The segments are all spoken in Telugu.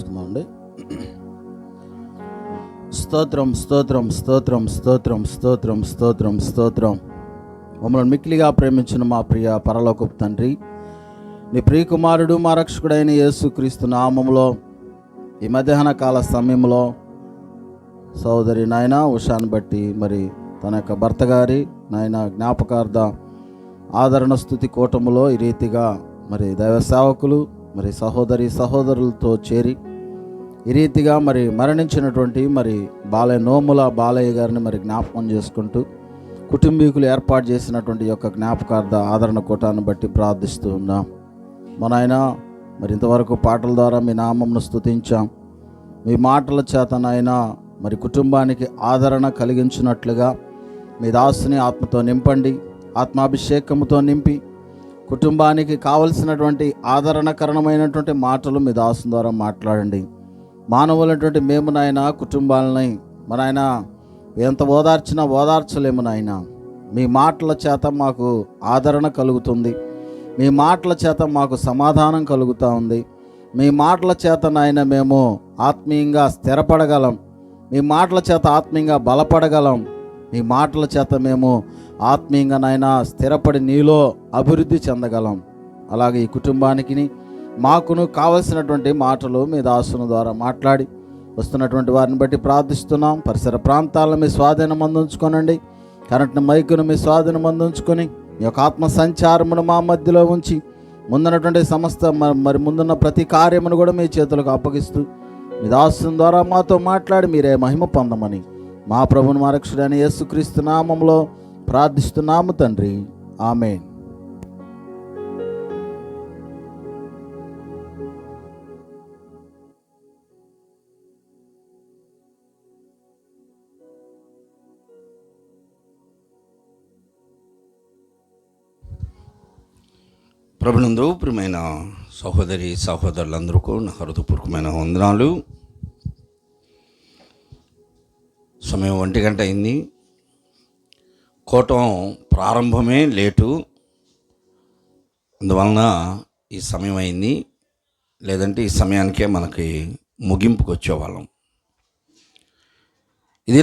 చేసుకుందామండి. స్తోత్రం స్తోత్రం స్తోత్రం స్తోత్రం స్తోత్రం స్తోత్రం స్తోత్రం. మమ్మల్ని మిక్కిలిగా ప్రేమించిన మా ప్రియ పరలోకపు తండ్రి, నీ ప్రియ కుమారుడు మా రక్షకుడైన యేసుక్రీస్తు నామములో ఈ మధ్యాహ్న కాల సమయంలో సోదరి నాయన ఉషాను బట్టి మరి తన యొక్క భర్త గారి నాయన జ్ఞాపకార్థ ఆదరణ స్తుతి కూటములో ఈ రీతిగా మరి దైవ సేవకులు మరి సహోదరులతో చేరి ఈ రీతిగా మరి మరణించినటువంటి మరి నోముల బాలయ్య గారిని మరి జ్ఞాపకం చేసుకుంటూ కుటుంబీకులు ఏర్పాటు చేసినటువంటి యొక్క జ్ఞాపకార్థ ఆదరణ కూటాన్ని బట్టి ప్రార్థిస్తూ ఉన్నాం. మా నాయన మరి ఇంతవరకు పాటల ద్వారా మీ నామమును స్తుతించాం. మీ మాటల చేత నాయన మరి కుటుంబానికి ఆదరణ కలిగించినట్లుగా మీ దాసుని ఆత్మతో నింపండి, ఆత్మాభిషేకముతో నింపి కుటుంబానికి కావలసినటువంటి ఆదరణకరణమైనటువంటి మాటలు మీ దాసు ద్వారా మాట్లాడండి. మానవులైనటువంటి మేము నాయన కుటుంబాలని మన ఆయన ఎంత ఓదార్చలేము నాయన. మీ మాటల చేత మాకు ఆదరణ కలుగుతుంది, మీ మాటల చేత మాకు సమాధానం కలుగుతూ ఉంది. మీ మాటల చేత నాయన మేము ఆత్మీయంగా స్థిరపడగలం, మీ మాటల చేత ఆత్మీయంగా బలపడగలం, మీ మాటల చేత మేము ఆత్మీయంగా నాయన స్థిరపడి నీలో అభివృద్ధి చెందగలం. అలాగే ఈ కుటుంబానికి మాకును కావలసినటువంటి మాటలు మీ దాసుని ద్వారా మాట్లాడి వస్తున్నటువంటి వారిని బట్టి ప్రార్థిస్తున్నాం. పరిసర ప్రాంతాలను మీ స్వాధీనం అందించుకోనండి, కరెంట్ని మైకును మీ స్వాధీనం అందించుకొని మీ యొక్క ఆత్మ సంచారమును మా మధ్యలో ఉంచి ముందున్నటువంటి సమస్త మరి ముందున్న ప్రతి కార్యమును కూడా మీ చేతులకు అప్పగిస్తూ మీ దాసుని ద్వారా మాతో మాట్లాడి మీరే మహిమ పొందమని మా ప్రభువును మా రక్షకుడైన యేసుక్రీస్తు నామములో ప్రార్థిస్తున్నాము తండ్రి, ఆమేన్. ప్రభునందు ప్రియమైన సహోదరులందరికీ నా హృదయపూర్వకమైన వందనాలు. సమయం 1 గంట అయింది. కూటం ప్రారంభమే లేటు, అందువలన ఈ సమయం అయింది. లేదంటే ఈ సమయానికే మనకి ముగింపుకు వచ్చేవాళ్ళం. ఇది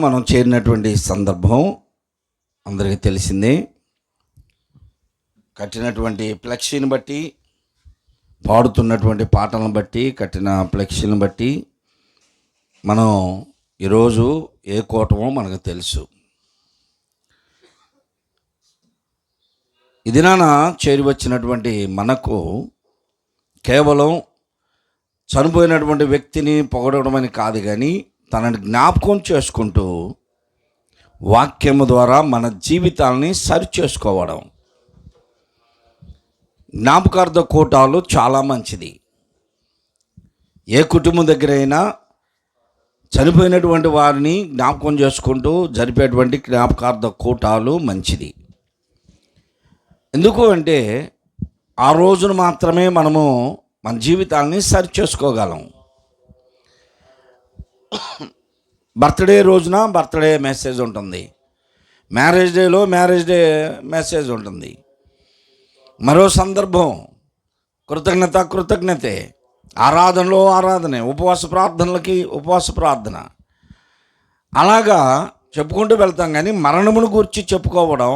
మనం చేరినటువంటి సందర్భం అందరికీ తెలిసిందే. కట్టినటువంటి ఫ్లెక్సీని బట్టి, పాడుతున్నటువంటి పాటలను బట్టి, కట్టిన ఫ్లెక్సీని బట్టి మనం ఈరోజు ఏ కూటమో మనకు తెలుసు. ఇది చేరి వచ్చినటువంటి మనకు కేవలం చనిపోయినటువంటి వ్యక్తిని పొగడడం అని కాదు, కానీ తనని జ్ఞాపకం చేసుకుంటూ వాక్యము ద్వారా మన జీవితాలని సరిచేసుకోవడం. జ్ఞాపకార్థ కూటాలు చాలా మంచిది. ఏ కుటుంబం దగ్గర అయినా చనిపోయినటువంటి వారిని జ్ఞాపకం చేసుకుంటూ జరిపేటువంటి జ్ఞాపకార్థ కూటాలు మంచిది. ఎందుకు అంటే ఆ రోజున మాత్రమే మనము మన జీవితాలని సరి చేసుకోగలం. బర్త్డే రోజున బర్త్డే మెసేజ్ ఉంటుంది, మ్యారేజ్ డేలో మ్యారేజ్ డే మెసేజ్ ఉంటుంది, మరో సందర్భం కృతజ్ఞతే, ఆరాధనలో ఆరాధనే, ఉపవాస ప్రార్థనలకి ఉపవాస ప్రార్థన, అలాగా చెప్పుకుంటూ వెళ్తాం. కానీ మరణమును గురించి చెప్పుకోవడం,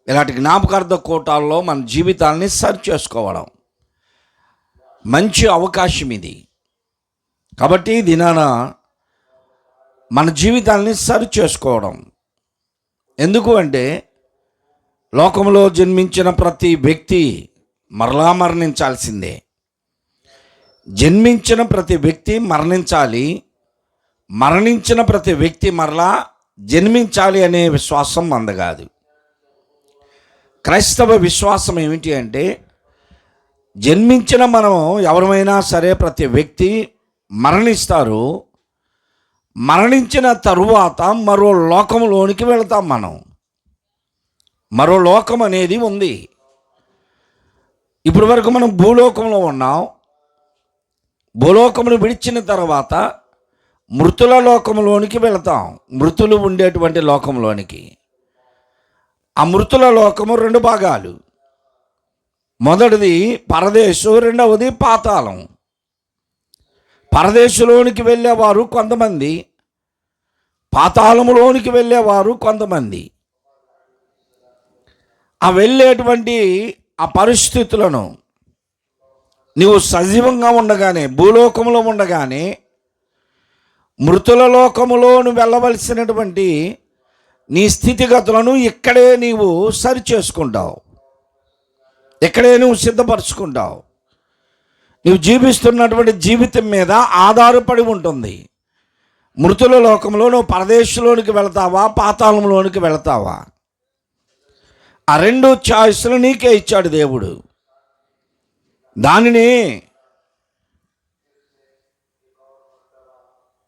ఇలాంటి జ్ఞాపకార్థ కూటాల్లో మన జీవితాలని సరి చేసుకోవడం మంచి అవకాశం ఇది. కాబట్టి దినాన మన జీవితాలని సరి చేసుకోవడం. ఎందుకు అంటే లోకంలో జన్మించిన ప్రతి వ్యక్తి మరలా మరణించాల్సిందే. జన్మించిన ప్రతి వ్యక్తి మరణించాలి, మరణించిన ప్రతి వ్యక్తి మరలా జన్మించాలి అనే విశ్వాసం మందగాదు. క్రైస్తవ విశ్వాసం ఏమిటి అంటే జన్మించిన మనం ఎవరైనా సరే ప్రతి వ్యక్తి మరణిస్తారు. మరణించిన తరువాత మరో లోకంలోనికి వెళతాం. మనం మరో లోకం అనేది ఉంది. ఇప్పటి వరకు మనం భూలోకంలో ఉన్నాం. భూలోకమును విడిచిన తర్వాత మృతుల లోకంలోనికి వెళతాం, మృతులు ఉండేటువంటి లోకంలోనికి. ఆ మృతుల లోకము 2 భాగాలు. మొదటిది పరదేశం, రెండవది పాతాళం. పరదేశంలోనికి వెళ్ళేవారు కొంతమంది, పాతాళములోనికి వెళ్ళేవారు కొంతమంది. ఆ వెళ్ళేటువంటి ఆ పరిస్థితులను నీవు సజీవంగా ఉండగానే, భూలోకంలో ఉండగానే, మృతుల లోకములో నువ్వు వెళ్ళవలసినటువంటి నీ స్థితిగతులను ఇక్కడే నీవు సరి చేసుకుంటావు, ఇక్కడే నువ్వు సిద్ధపరచుకుంటావు. నువ్వు జీవిస్తున్నటువంటి జీవితం మీద ఆధారపడి ఉంటుంది. మృతుల లోకంలో నువ్వు పరదేశంలోనికి వెళతావా, పాతాళంలోనికి వెళతావా? ఆ రెండు చాయిస్లు నీకే ఇచ్చాడు దేవుడు. దానిని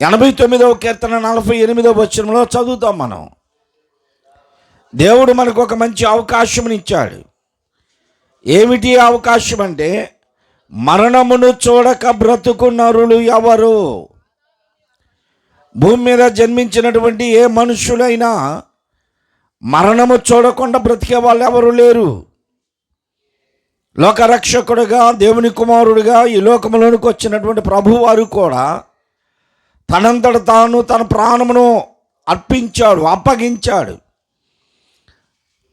89వ కీర్తన 48వ వచనంలో చదువుతాం మనం. దేవుడు మనకు ఒక మంచి అవకాశం ఇచ్చాడు. ఏమిటి అవకాశం అంటే, మరణమును చూడక బ్రతుకు నరులు ఎవరు? భూమి మీద జన్మించినటువంటి ఏ మనుషులైనా మరణము చూడకుండా బ్రతికే వాళ్ళు ఎవరు లేరు. లోకరక్షకుడుగా, దేవుని కుమారుడిగా ఈ లోకంలోనికి వచ్చినటువంటి ప్రభువారు కూడా తనంతట తాను తన ప్రాణమును అర్పించాడు, అప్పగించాడు.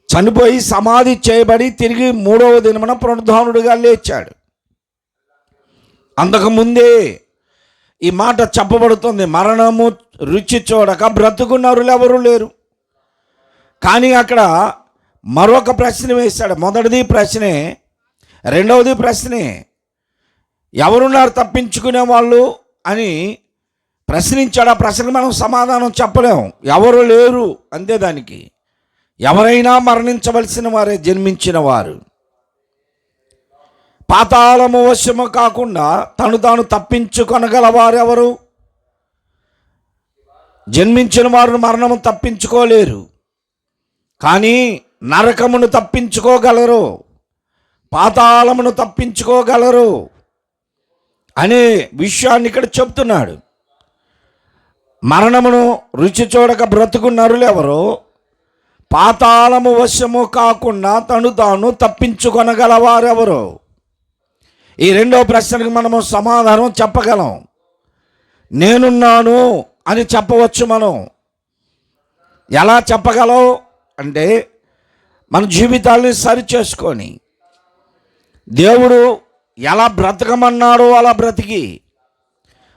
చనిపోయి సమాధి చేయబడి తిరిగి 3వ దినమున పునరుద్ధానుడిగా లేచాడు. అంతకుముందే ఈ మాట చెప్పబడుతుంది, మరణము రుచి చూడక బ్రతుకు నరులు ఎవరు లేరు. కానీ అక్కడ మరొక ప్రశ్న వేశాడు. మొదటిది ప్రశ్నే, రెండవది ప్రశ్నే. ఎవరున్నారు తప్పించుకునే వాళ్ళు అని ప్రశ్నించాడు. ఆ ప్రశ్నకు మనం సమాధానం చెప్పలేము, ఎవరు లేరు అంతే. దానికి ఎవరైనా మరణించవలసిన వారే, జన్మించిన వారు. పాతాళము వశము కాకుండా తను తాను తప్పించుకొనగలవారెవరు? జన్మించిన వారు మరణము తప్పించుకోలేరు, కానీ నరకమును తప్పించుకోగలరు, పాతాళమును తప్పించుకోగలరు అనే విషయాన్ని ఇక్కడ చెప్తున్నాడు. మరణమును రుచి చూడక బ్రతుకు నరులెవరో, పాతాళము వశము కాకుండా తను తాను తప్పించుకొనగలవారెవరు? ఈ రెండో ప్రశ్నకు మనము సమాధానం చెప్పగలం. నేనున్నాను అని చెప్పవచ్చు మనం. ఎలా చెప్పగలం అంటే, మన జీవితాన్ని సరి చేసుకొని దేవుడు ఎలా బ్రతకమన్నాడో అలా బ్రతికి,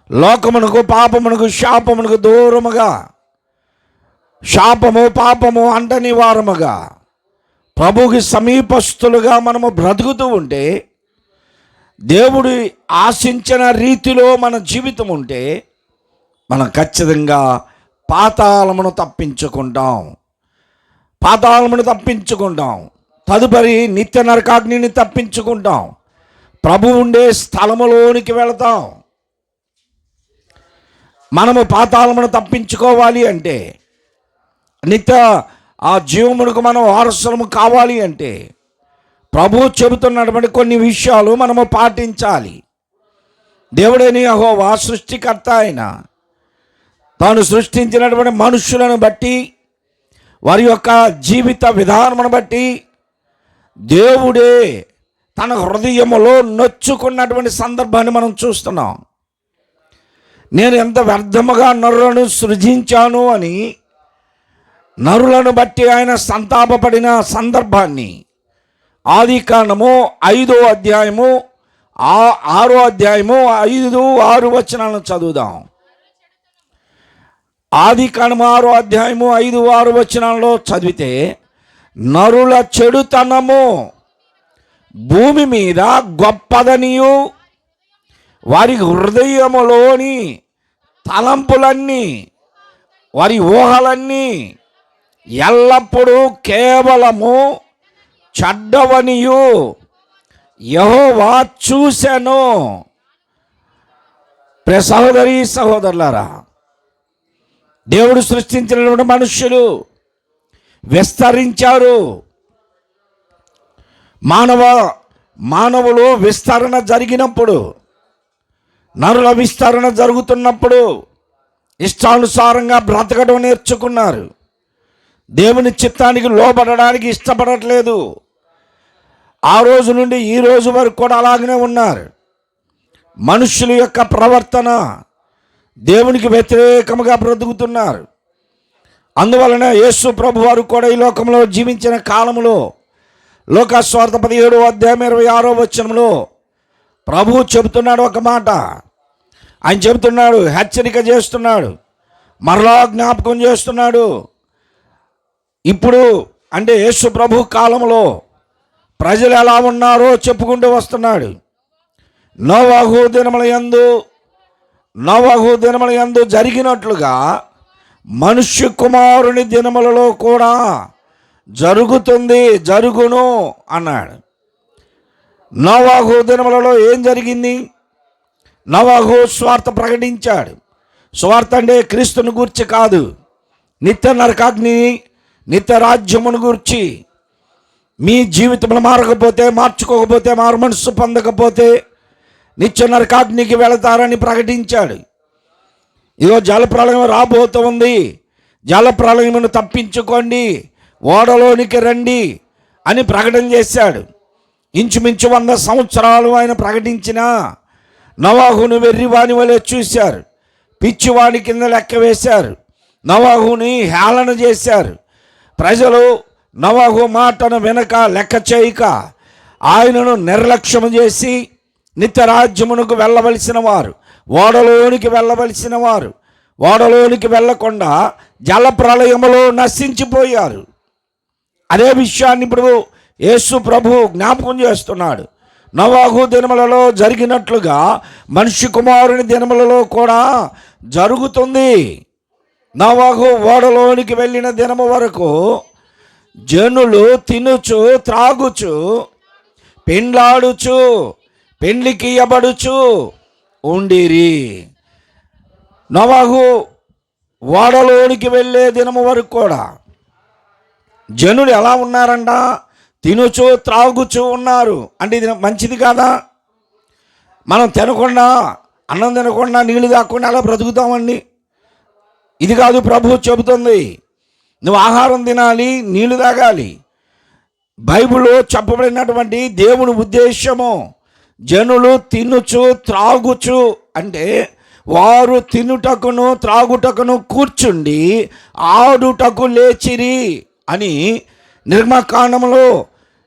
లోకమునకు, పాపమునకు, శాపమునకు దూరముగా, శాపము పాపము అంటని వారముగా, ప్రభువుకి సమీపస్తులుగా మనము బ్రతుకుతూ ఉంటే, దేవుడు ఆశించిన రీతిలో మన జీవితం ఉంటే, మనం ఖచ్చితంగా పాతాళమును తప్పించుకుంటాం. పాతాళమును తప్పించుకుంటాం. తదుపరి నిత్య నరకాగ్నిని తప్పించుకుంటాం. ప్రభు ఉండే స్థలములోనికి వెళతాం. మనము పాతాళమును తప్పించుకోవాలి అంటే, నిత్య ఆ జీవమునకు మనం వారసులము కావాలి అంటే, ప్రభు చెబుతున్నటువంటి కొన్ని విషయాలు మనము పాటించాలి. దేవుడైన యెహోవా సృష్టికర్త అయిన తాను సృష్టించినటువంటి మనుషులను బట్టి, వారి యొక్క జీవిత విధానమును బట్టి దేవుడే తన హృదయములో నొచ్చుకున్నటువంటి సందర్భాన్ని మనం చూస్తున్నాం. నేను ఎంత వ్యర్థముగా నరులను సృజించాను అని నరులను బట్టి ఆయన సంతాపపడిన సందర్భాన్ని ఆదికాండము 5వ అధ్యాయము 6వ అధ్యాయము 5, 6 వచనాలను చదువుదాం. ఆదికాండము 6వ అధ్యాయము 5, 6 వచనాల్లో చదివితే, నరుల చెడుతనము భూమి మీద గొప్పదనియు, వారి హృదయములోని తలంపులన్నీ, వారి ఊహలన్నీ ఎల్లప్పుడూ కేవలము చెడ్డవనియు యెహోవా చూసెను. సహోదరి సహోదరులారా, దేవుడు సృష్టించినటువంటి మనుష్యులు విస్తరించారు. మానవులు విస్తరణ జరిగినప్పుడు, నరుల విస్తరణ జరుగుతున్నప్పుడు ఇష్టానుసారంగా బ్రతకడం నేర్చుకున్నారు. దేవుని చిత్తానికి లోబడడానికి ఇష్టపడట్లేదు. ఆ రోజు నుండి ఈ రోజు వరకు కూడా అలాగనే ఉన్నారు. మనుషుల యొక్క ప్రవర్తన దేవునికి వ్యతిరేకముగా బ్రతుకుతున్నారు. అందువలన యేసు ప్రభు వారు కూడా ఈ లోకంలో జీవించిన కాలంలో లోకా సువార్త 17వ అధ్యాయం 26వ వచనంలో ప్రభువు చెబుతున్నాడు ఒక మాట. ఆయన చెబుతున్నాడు, హెచ్చరిక చేస్తున్నాడు, మరలా జ్ఞాపకం చేస్తున్నాడు. ఇప్పుడు అంటే యేసు ప్రభు కాలంలో ప్రజలు ఎలా ఉన్నారో చెప్పుకుంటూ వస్తున్నాడు. నోవహు దినముల యందు జరిగినట్లుగా మనుష్య కుమారుని దినములలో కూడా జరుగును అన్నాడు. నోవహు దినములలో ఏం జరిగింది? నోవహు స్వార్థ ప్రకటించాడు. స్వార్థ అంటే క్రీస్తుని గూర్చి కాదు, నిత్య నరకాగ్ని నిత్య రాజ్యమును గూర్చి. మీ జీవితంలో మారకపోతే, మార్చుకోకపోతే, మారు మనస్సు పొందకపోతే నిత్య నరకాగ్నికి వెళతారని ప్రకటించాడు. ఇదిగో జలప్రళయం రాబోతుంది, జలప్రళయమును తప్పించుకోండి, ఓడలోనికి రండి అని ప్రకటన చేశాడు. ఇంచుమించు 100 సంవత్సరాలు ఆయన ప్రకటించిన నోవహును వెర్రివాని వలె చూశారు, పిచ్చివాని కింద లెక్క వేశారు, నోవహుని హేళన చేశారు. ప్రజలు నోవహు మాటను వెనక లెక్క చేయక ఆయనను నిర్లక్ష్యం చేసి నిత్యరాజ్యమునకు వెళ్ళవలసిన వారు, ఓడలోనికి వెళ్ళవలసిన వారు ఓడలోనికి వెళ్ళకుండా జల ప్రళయములో నశించిపోయారు. అదే విషయాన్ని ఇప్పుడు యేసు ప్రభు జ్ఞాపకం చేస్తున్నాడు. నోవహు దినములలో జరిగినట్లుగా మనిషి కుమారుని దినములలో కూడా జరుగుతుంది. నోవహు ఓడలోనికి వెళ్ళిన దినము వరకు జనులు తినుచు త్రాగుచు పెండ్లాడుచు పెండ్లికి ఇయ్యబడుచు ఉండిరి. నోవహు ఓడలోనికి వెళ్ళే దినము వరకు కూడా జనులు ఎలా ఉన్నారంట? తినుచు త్రాగుచు ఉన్నారు. అంటే ఇది మంచిది కాదా? మనం తినకుండా, అన్నం తినకుండా, నీళ్ళు తాకుండా అలా బ్రతుకుతామండి? ఇది కాదు ప్రభువు చెబుతుంది. నువ్వు ఆహారం తినాలి, నీళ్లు తాగాలి. బైబిల్లో చెప్పబడినటువంటి దేవుని ఉద్దేశము జనులు తినుచు త్రాగుచు అంటే వారు తినుటకును త్రాగుటకును కూర్చుండి ఆడుటకు లేచిరి అని నిర్గమకాండములో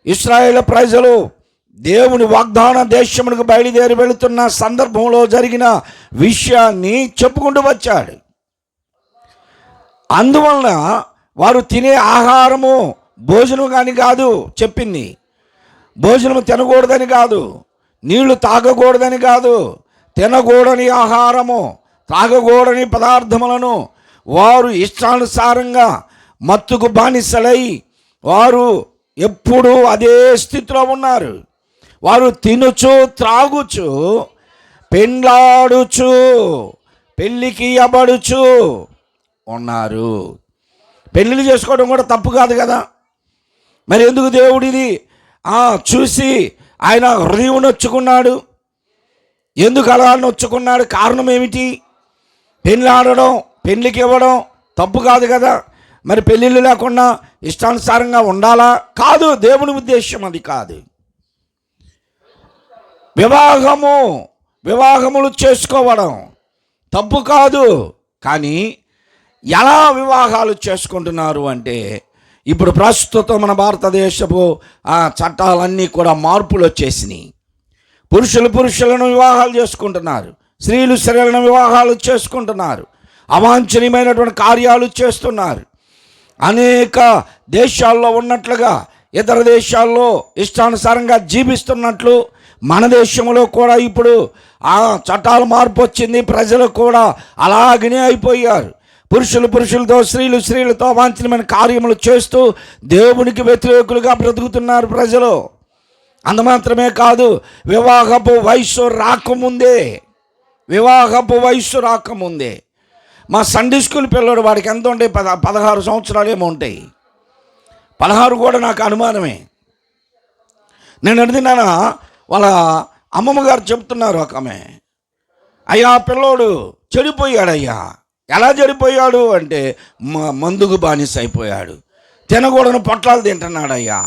ఇశ్రాయేలు ప్రజలు దేవుని వాగ్దాన దేశమునకు బయలుదేరి వెళుతున్న సందర్భంలో జరిగిన విషయాన్ని చెప్పుకుంటూ వచ్చాడు. అందువలన వారు తినే ఆహారము భోజనం కానీ కాదు చెప్పింది, భోజనము తినకూడదని కాదు, నీళ్లు తాగకూడదని కాదు, తినకూడని ఆహారము తాగకూడని పదార్థములను వారు ఇష్టానుసారంగా మత్తుకు బానిసలై వారు ఎప్పుడూ అదే స్థితిలో ఉన్నారు. వారు తినుచు త్రాగుచు పెండ్లాడుచు పెళ్ళికి ఇయ్యబడుచు ఉన్నారు. పెళ్ళిళ్ళు చేసుకోవడం కూడా తప్పు కాదు కదా. మరి ఎందుకు దేవుడిది చూసి ఆయన హృదయం నొచ్చుకున్నాడు? ఎందుకు అలా నొచ్చుకున్నాడు? కారణం ఏమిటి? పెళ్ళాడడం, పెళ్ళికి ఇవ్వడం తప్పు కాదు కదా. మరి పెళ్ళిళ్ళు లేకుండా ఇష్టానుసారంగా ఉండాలా? కాదు, దేవుని ఉద్దేశం అది కాదు. వివాహములు చేసుకోవడం తప్పు కాదు. కానీ ఎలా వివాహాలు చేసుకుంటున్నారు అంటే ఇప్పుడు ప్రస్తుతం మన భారతదేశపు చట్టాలన్నీ కూడా మార్పులు వచ్చేసినాయి. పురుషులను వివాహాలు చేసుకుంటున్నారు, స్త్రీలను వివాహాలు చేసుకుంటున్నారు, అవాంఛనీయమైనటువంటి కార్యాలు చేస్తున్నారు. అనేక దేశాల్లో ఉన్నట్లుగా ఇతర దేశాల్లో ఇష్టానుసారంగా జీవిస్తున్నట్లు మన దేశంలో కూడా ఇప్పుడు చట్టాలు మార్పు వచ్చింది. ప్రజలు కూడా అలాగనే అయిపోయారు. పురుషులతో, స్త్రీలతో అవాంఛనీయమైన కార్యములు చేస్తూ దేవునికి వ్యతిరేకులుగా బ్రతుకుతున్నారు ప్రజలు. అంతమాత్రమే కాదు, వివాహపు వయస్సు రాకముందే మా సండే స్కూల్ పిల్లడు వాడికి ఎంత ఉంటాయి? 16 సంవత్సరాలు ఏమో ఉంటాయి. 16 కూడా నాకు అనుమానమే. నేను అడిగినానా, వాళ్ళ అమ్మమ్మ గారు చెప్తున్నారు ఒక ఆమె, అయ్యా పిల్లోడు చెడిపోయాడయ్యా. ఎలా చెడిపోయాడు అంటే మందుకు బానిస అయిపోయాడు, తినకూడని పొట్లాలు తింటున్నాడయ్యా,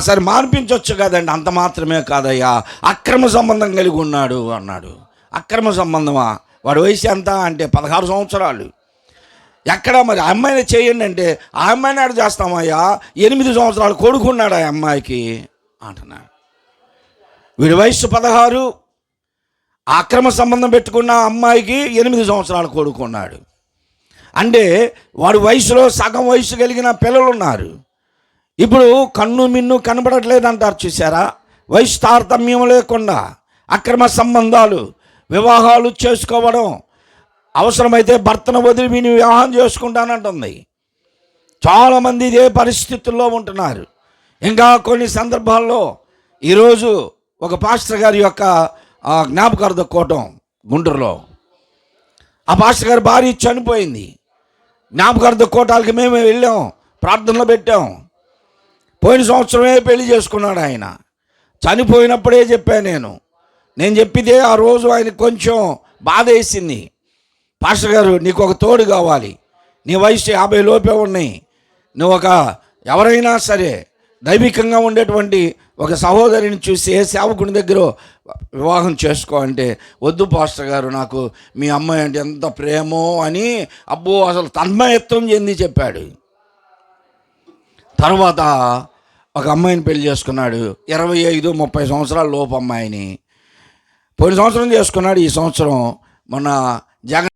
సరే మాన్పించవచ్చు కదండి, అంత మాత్రమే కాదయ్యా, అక్రమ సంబంధం కలిగి ఉన్నాడు అన్నాడు. అక్రమ సంబంధమా? వాడి వయసు ఎంత అంటే 16 సంవత్సరాలు. ఎక్కడ మరి ఆ అమ్మాయిని చేయండి అంటే, ఆ అమ్మాయిని ఆడ చేస్తామయ్యా, 8 సంవత్సరాలు కొడుకున్నాడు ఆ అమ్మాయికి అంటున్నాడు. వీడి వయసు 16, అక్రమ సంబంధం పెట్టుకున్న అమ్మాయికి 8 సంవత్సరాలు కొడుకున్నాడు. అంటే వాడి వయసులో సగం వయసు కలిగిన పిల్లలు ఉన్నారు. ఇప్పుడు కన్ను మిన్ను కనబడట్లేదు అంటారు చూసారా? వయసు తారతమ్యం లేకుండా అక్రమ సంబంధాలు, వివాహాలు చేసుకోవడం, అవసరమైతే భర్తను వదిలి వీని వివాహం చేసుకుంటానంటుంది. చాలామంది ఇదే పరిస్థితుల్లో ఉంటున్నారు. ఇంకా కొన్ని సందర్భాల్లో ఈరోజు ఒక పాస్టర్ గారి యొక్క జ్ఞాపకార్థ కూటం గుంటూరులో, ఆ పాస్టర్ గారి భార్య చనిపోయింది. జ్ఞాపకార్థ కూటాలకి మేము వెళ్ళాం, ప్రార్థనలో పెట్టాం. పోయిన సంవత్సరమే పెళ్లి చేసుకున్నాడు ఆయన. చనిపోయినప్పుడే చెప్పాను నేను చెప్పితే ఆ రోజు ఆయనకు కొంచెం బాధ వేసింది. పాస్టర్ గారు, నీకు ఒక తోడు కావాలి, నీ వయసు 50 లోపే ఉన్నాయి, నువ్వు ఎవరైనా సరే దైవికంగా ఉండేటువంటి ఒక సహోదరిని చూసి ఏ సేవకుని దగ్గర వివాహం చేసుకో అంటే, వద్దు పాస్టర్ గారు, నాకు మీ అమ్మాయి అంటే ఎంత ప్రేమో అని అబ్బో అసలు తన్మయత్వం చెంది చెప్పాడు. తర్వాత ఒక అమ్మాయిని పెళ్లి చేసుకున్నాడు, 25-30 సంవత్సరాల లోపు అమ్మాయిని. పోయిన సంవత్సరం చేసుకున్నాడు. ఈ సంవత్సరం మొన్న జగన్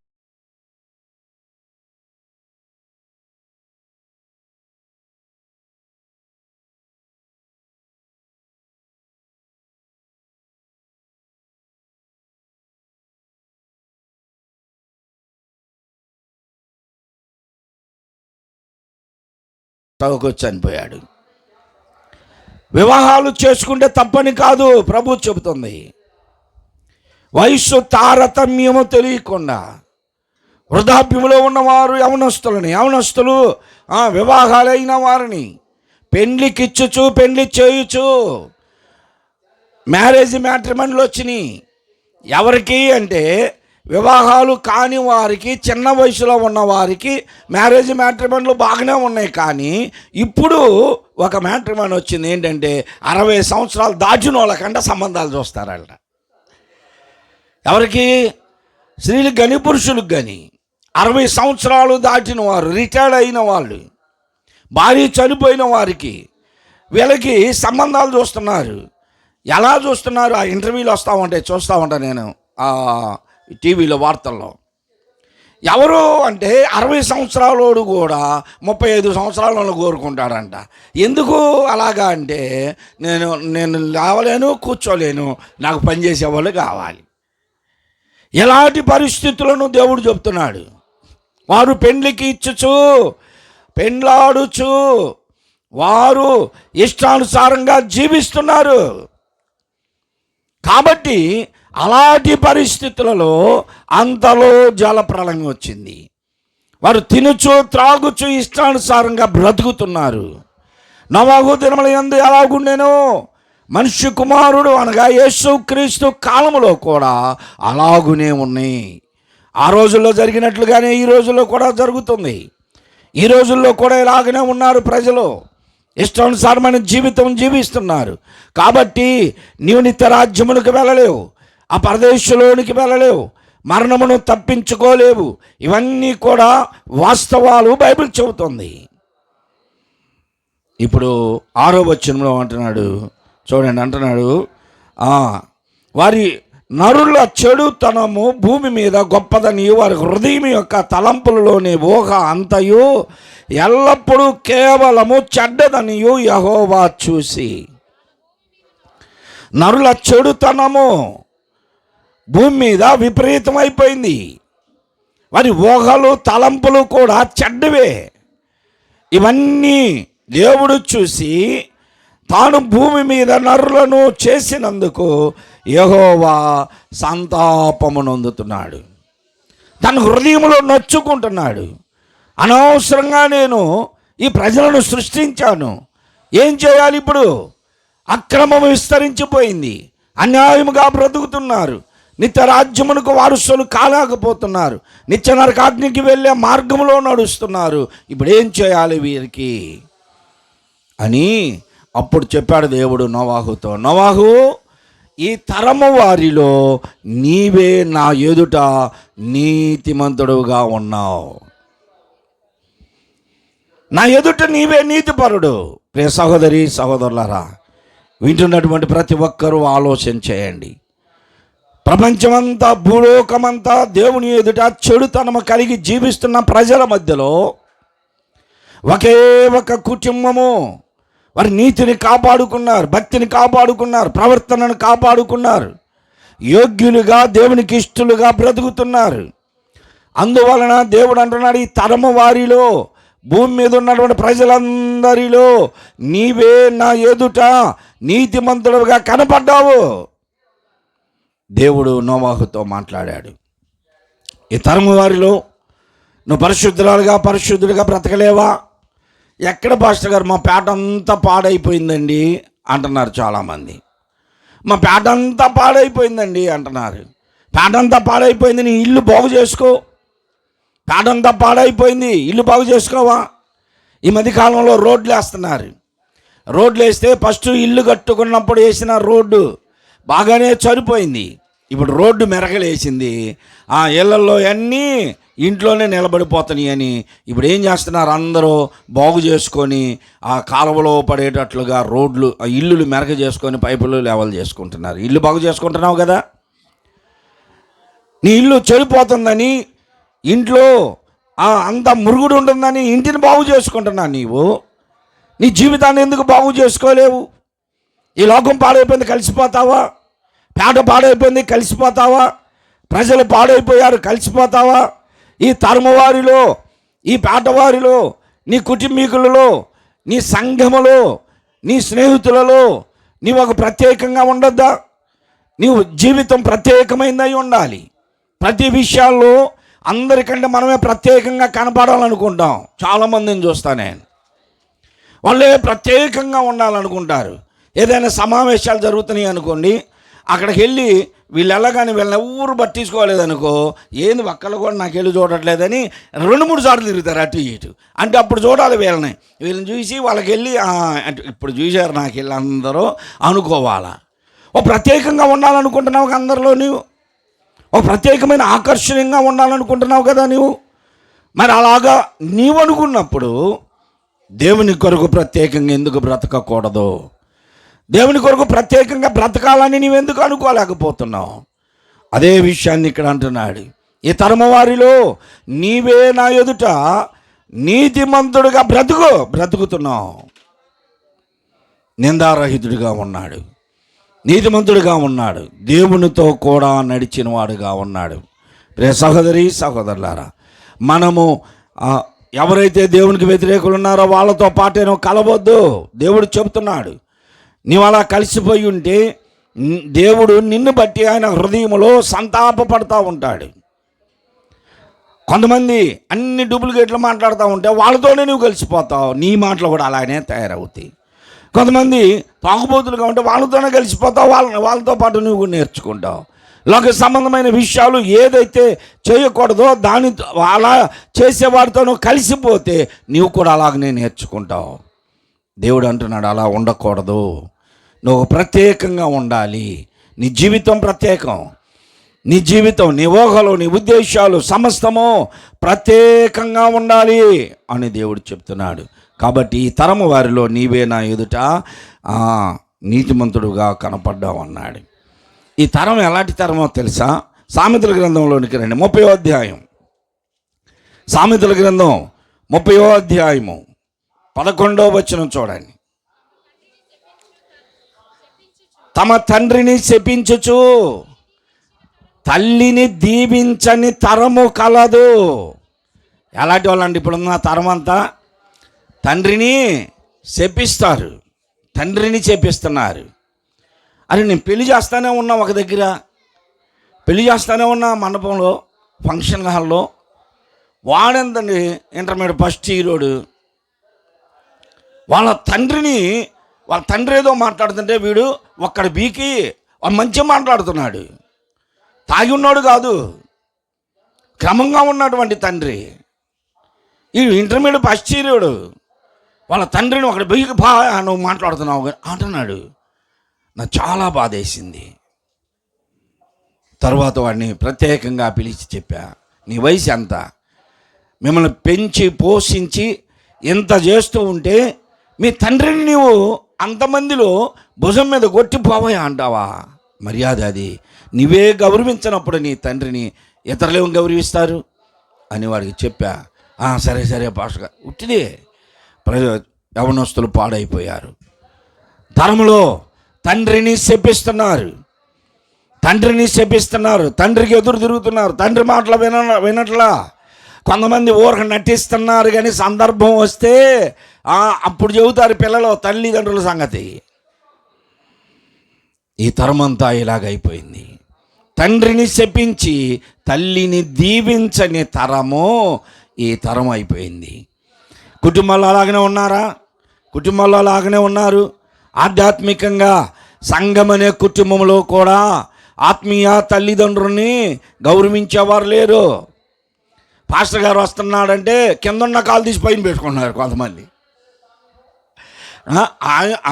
చనిపోయాడు. వివాహాలు చేసుకుంటే తప్పని కాదు, ప్రభు చెబుతుంది. వయస్సు తారతమ్యము తెలియకుండా వృద్ధాప్యంలో ఉన్నవారు యవనస్తులు వివాహాలైన వారిని పెండ్లికిచ్చుచు, పెండ్లి చేయుచు, మ్యాట్రిమోనీలు వచ్చినాయి. ఎవరికి అంటే వివాహాలు కాని వారికి, చిన్న వయసులో ఉన్న వారికి మ్యాట్రిమోనీలు బాగానే ఉన్నాయి. కానీ ఇప్పుడు ఒక మ్యాట్రిమోనీ వచ్చింది, ఏంటంటే 60 సంవత్సరాలు దాచిన వాళ్ళకంటే సంబంధాలు చూస్తారంట. ఎవరికి? స్త్రీలకు కానీ పురుషులకు కానీ 60 సంవత్సరాలు దాటిన వారు, రిటైర్డ్ అయిన వాళ్ళు, భార్య చనిపోయిన వారికి, వీళ్ళకి సంబంధాలు చూస్తున్నారు. ఎలా చూస్తున్నారు? ఆ ఇంటర్వ్యూలు చూస్తూ ఉంటాను నేను టీవీలో, వార్తల్లో. ఎవరు అంటే 60 సంవత్సరాలోడు కూడా 35 సంవత్సరాలను కోరుకుంటాడంట. ఎందుకు అలాగా అంటే, నేను లేవలేను, కూర్చోలేను, నాకు పనిచేసేవాళ్ళు కావాలి. ఎలాంటి పరిస్థితులను దేవుడు చెప్తున్నాడు. వారు పెండ్లికి ఇచ్చుచు, పెండ్లాడుచు, వారు ఇష్టానుసారంగా జీవిస్తున్నారు. కాబట్టి అలాంటి పరిస్థితులలో అంతలో జలప్రళయం వచ్చింది. వారు తినుచు, త్రాగుచు, ఇష్టానుసారంగా బ్రతుకుతున్నారు. నోవహు దినముల యందు ఎలాగుండెనో, మనుష్య కుమారుడు అనగా యేసుక్రీస్తు కాలములో కూడా అలాగునే ఉన్నాయి. ఆ రోజుల్లో జరిగినట్లుగానే ఈ రోజుల్లో కూడా జరుగుతుంది. ఈ రోజుల్లో కూడా ఇలాగనే ఉన్నారు ప్రజలు, ఇష్టానుసారమైన జీవితం జీవిస్తున్నారు. కాబట్టి నీవు నిత్య రాజ్యములకు వెళ్ళలేవు, ఆ పరదేశంలోనికి వెళ్ళలేవు, మరణమును తప్పించుకోలేవు. ఇవన్నీ కూడా వాస్తవాలు బైబిల్ చెబుతుంది. ఇప్పుడు 6వ వచనంలో అంటున్నాడు, వారి నరుల చెడుతనము భూమి మీద గొప్పదని, వారి హృదయం యొక్క తలంపులలోని ఊహ అంతయు ఎల్లప్పుడూ కేవలము చెడ్డదనియు యెహోవా చూసి. నరుల చెడుతనము భూమి మీద విపరీతమైపోయింది. వారి ఊహలు, తలంపులు కూడా చెడ్డవే. ఇవన్నీ దేవుడు చూసి తాను భూమి మీద నరులను చేసినందుకు యెహోవా సంతాపము నొందుతున్నాడు. తన హృదయంలో నొచ్చుకుంటున్నాడు. అనవసరంగా నేను ఈ ప్రజలను సృష్టించాను, ఏం చేయాలి ఇప్పుడు? అక్రమం విస్తరించిపోయింది, అన్యాయముగా బ్రతుకుతున్నారు, నిత్య రాజ్యమునకు వారసులు కాలేకపోతున్నారు, నిత్య నరకాగ్నికి వెళ్ళే మార్గంలో నడుస్తున్నారు. ఇప్పుడు ఏం చేయాలి వీరికి అని అప్పుడు చెప్పాడు దేవుడు నోవాహుతో, నోవాహు, ఈ తరము వారిలో నీవే నా ఎదుట నీతిమంతుడుగా ఉన్నావు. నా ఎదుట నీవే నీతిపరుడు. ప్రియ సహోదరి సహోదరులారా, వింటున్నటువంటి ప్రతి ఒక్కరూ ఆలోచన చేయండి. ప్రపంచమంతా, భూలోకమంతా దేవుని ఎదుట చెడుతనము కలిగి జీవిస్తున్న ప్రజల మధ్యలో ఒకే ఒక కుటుంబము వారి నీతిని కాపాడుకున్నారు, భక్తిని కాపాడుకున్నారు, ప్రవర్తనను కాపాడుకున్నారు, యోగ్యులుగా దేవునికి ఇష్టలుగా బ్రతుకుతున్నారు. అందువలన దేవుడు అంటున్నాడు, ఈ తరము వారిలో, భూమి మీద ఉన్నటువంటి ప్రజలందరిలో నీవే నా ఎదుట నీతిమంతుడుగా కనపడ్డావు. దేవుడు నోవాహుతో మాట్లాడాడు. ఈ తరము వారిలో నువ్వు పరిశుద్ధుడిగా బ్రతకలేవా? ఎక్కడ పాస్టర్ గారు, మా పేట అంతా పాడైపోయిందండి అంటున్నారు చాలామంది. మా పేట అంతా పాడైపోయిందండి అంటున్నారు. పేట అంతా పాడైపోయింది, నీ ఇల్లు బాగు చేసుకో. పేట అంతా పాడైపోయింది, ఇల్లు బాగు చేసుకోవా? ఈ మధ్యకాలంలో రోడ్లు వేస్తున్నారు. రోడ్లు వేస్తే ఫస్ట్ ఇల్లు కట్టుకున్నప్పుడు వేసిన రోడ్డు బాగానే సరిపోయింది. ఇప్పుడు రోడ్డు మెరకలేసింది, ఆ ఇళ్లలో అన్నీ ఇంట్లోనే నిలబడిపోతున్నాయి అని ఇప్పుడు ఏం చేస్తున్నారు, అందరూ బాగు చేసుకొని ఆ కాలువలో పడేటట్లుగా రోడ్లు, ఆ ఇల్లులు మెరక చేసుకొని పైపులు లెవెల్ చేసుకుంటున్నారు. ఇల్లు బాగు చేసుకుంటున్నావు కదా, నీ ఇల్లు చెడిపోతుందని, ఇంట్లో అంత మురుగుడు ఉంటుందని ఇంటిని బాగు చేసుకుంటున్నావు. నీవు నీ జీవితాన్ని ఎందుకు బాగు చేసుకోలేవు? ఈ లోకం పాడైపోయింది, కలిసిపోతావా? పేట పాడైపోయింది, కలిసిపోతావా? ప్రజలు పాడైపోయారు, కలిసిపోతావా? ఈ తరము వారిలో, ఈ పేటవారిలో, నీ కుటుంబీకులలో, నీ సంఘములో, నీ స్నేహితులలో నీవు ఒక ప్రత్యేకంగా ఉండొద్దా? నీవు జీవితం ప్రత్యేకమైనదై ఉండాలి. ప్రతి విషయాల్లో అందరికంటే మనమే ప్రత్యేకంగా కనపడాలనుకుంటాం. చాలామందిని చూస్తాను నేను, వాళ్ళే ప్రత్యేకంగా ఉండాలనుకుంటారు. ఏదైనా సమావేశాలు జరుగుతున్నాయి అనుకోండి, అక్కడికి వెళ్ళి వీళ్ళు వెళ్ళగానే వీళ్ళని ఎవరు పట్టించుకోలేదనుకో, ఏంది ఒక్కళ్ళు కూడా నాకు వెళ్ళి చూడట్లేదని 2-3 సార్లు తిరుగుతారు అటు ఇటు. అంటే అప్పుడు చూడాలి వీళ్ళని చూసి వాళ్ళకి వెళ్ళి అంటే ఇప్పుడు చూశారు నాకు వెళ్ళి అందరూ అనుకోవాలా. ఓ ప్రత్యేకంగా ఉండాలనుకుంటున్నావు అందరిలో, నీవు ఓ ప్రత్యేకమైన ఆకర్షణీయంగా ఉండాలనుకుంటున్నావు కదా నీవు. మరి అలాగా నీవు అనుకున్నప్పుడు దేవుని కొరకు ప్రత్యేకంగా ఎందుకు బ్రతకకూడదు? దేవుని కొరకు ప్రత్యేకంగా బ్రతకాలని నీవెందుకు అనుకోలేకపోతున్నావు? అదే విషయాన్ని ఇక్కడ అంటున్నాడు, ఈ తరము వారిలో నీవే నా ఎదుట నీతిమంతుడిగా బ్రతుకుతున్నావు. నిందారహితుడిగా ఉన్నాడు, నీతిమంతుడిగా ఉన్నాడు, దేవునితో కూడా నడిచిన వాడుగా ఉన్నాడు. ప్రియ సహోదరి సహోదరులారా, మనము ఎవరైతే దేవునికి వ్యతిరేకులు ఉన్నారో వాళ్ళతో పాటేనో కలవద్దు. దేవుడు చెబుతున్నాడు, నీవు అలా కలిసిపోయి ఉంటే దేవుడు నిన్ను బట్టి ఆయన హృదయంలో సంతాపపడతా ఉంటాడు. కొంతమంది అన్ని డూప్లికేట్లు మాట్లాడుతూ ఉంటే వాళ్ళతోనే నువ్వు కలిసిపోతావు, నీ మాటలు కూడా అలానే తయారవుతాయి. కొంతమంది తాగుబోతులుగా ఉంటే వాళ్ళతోనే కలిసిపోతావు, వాళ్ళతో పాటు నువ్వు నేర్చుకుంటావు. లోక సంబంధమైన విషయాలు ఏదైతే చేయకూడదో దాని అలా చేసేవాడితో నువ్వు కలిసిపోతే నీవు కూడా అలాగనే నేర్చుకుంటావు. దేవుడు అంటున్నాడు, అలా ఉండకూడదు, నువ్వు ప్రత్యేకంగా ఉండాలి. నీ జీవితం ప్రత్యేకం, నీ జీవితం, నీ ఊహలు, నీ ఉద్దేశాలు సమస్తము ప్రత్యేకంగా ఉండాలి అని దేవుడు చెప్తున్నాడు. కాబట్టి ఈ తరము వారిలో నీవే నా ఎదుట నీతిమంతుడుగా కనపడ్డావు అన్నాడు. ఈ తరం ఎలాంటి తరమో తెలుసా? సామెతల గ్రంథంలోనికి రండి, 30వ అధ్యాయం. సామెతల గ్రంథం 30వ అధ్యాయము 11వ వచనం చూడండి. తమ తండ్రిని శపించుచు తల్లిని దీవించని తరము కలదు. ఎలాంటి వాళ్ళండి ఇప్పుడున్న తరం అంతా? తండ్రిని శపిస్తారు, తండ్రిని చేపిస్తున్నారు. అరే నేను పెళ్లి చేస్తానే ఉన్నా, ఒక దగ్గర పెళ్లి చేస్తానే ఉన్నా మండపంలో, ఫంక్షన్ హాల్లో, వాడెంతండి ఇంటర్మీడియట్ ఫస్ట్ ఇయరోడు వాళ్ళ తండ్రి ఏదో మాట్లాడుతుంటే వీడు ఒక్కడ బీకి మంచిగా మాట్లాడుతున్నాడు. తాగి ఉన్నాడు కాదు, క్రమంగా ఉన్నటువంటి తండ్రి. ఈ ఇంటర్మీడియట్ ఫస్ట్ ఇయరోడు వాళ్ళ తండ్రిని ఒకటి బయటికి బా నువ్వు మాట్లాడుతున్నావు అంటున్నాడు. నాకు చాలా బాధేసింది. తర్వాత వాడిని ప్రత్యేకంగా పిలిచి చెప్పా, నీ వయసు ఎంత? మిమ్మల్ని పెంచి పోషించి ఎంత చేస్తూ ఉంటే మీ తండ్రిని నీవు అంతమందిలో భుజం మీద కొట్టిపోవా అంటావా? మర్యాద అది. నీవే గౌరవించినప్పుడు నీ తండ్రిని ఇతరులు ఏం గౌరవిస్తారు అని వాడికి చెప్పా. సరే సరే పాస్టర్ ఉట్టిదే. యవనస్తులు పాడైపోయారు. తరములో తండ్రిని శపిస్తున్నారు, తండ్రికి ఎదురు తిరుగుతున్నారు, తండ్రి మాటలు వినట్లా. కొంతమంది ఊరకు నటిస్తున్నారు, కానీ సందర్భం వస్తే అప్పుడు చెబుతారు పిల్లలు తల్లిదండ్రుల సంగతి. ఈ తరమంతా ఇలాగైపోయింది. తండ్రిని శపించి తల్లిని దీవించని తరము ఈ తరం అయిపోయింది. కుటుంబాల్లో అలాగనే ఉన్నారా? కుటుంబాల్లో అలాగనే ఉన్నారు. ఆధ్యాత్మికంగా సంఘం అనే కుటుంబంలో కూడా ఆత్మీయ తల్లిదండ్రుల్ని గౌరవించేవారు లేరు. పాస్టర్ గారు వస్తున్నాడంటే కింద ఉన్న కాలు తీసి పైన పెట్టుకుంటున్నారు కొంతమంది.